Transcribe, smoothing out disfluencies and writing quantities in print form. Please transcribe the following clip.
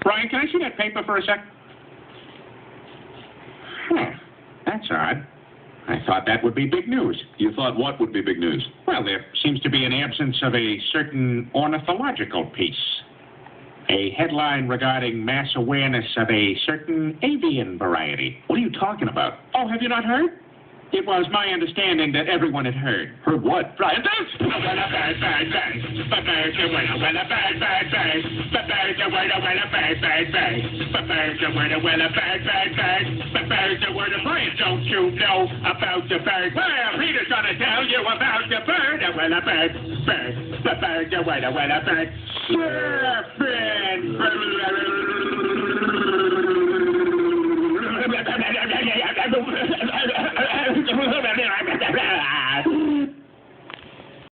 Brian, can I see that paper for a sec? Huh. That's odd. I thought that would be big news. You thought what would be big news? Well, there seems to be an absence of a certain ornithological piece. A headline regarding mass awareness of a certain avian variety. What are you talking about? Oh, have you not heard? It was my understanding that everyone had heard. Heard what? Brian, don't you know about the bird? Well, Peter's gonna tell you about the bird. Well, a bird. Surfing.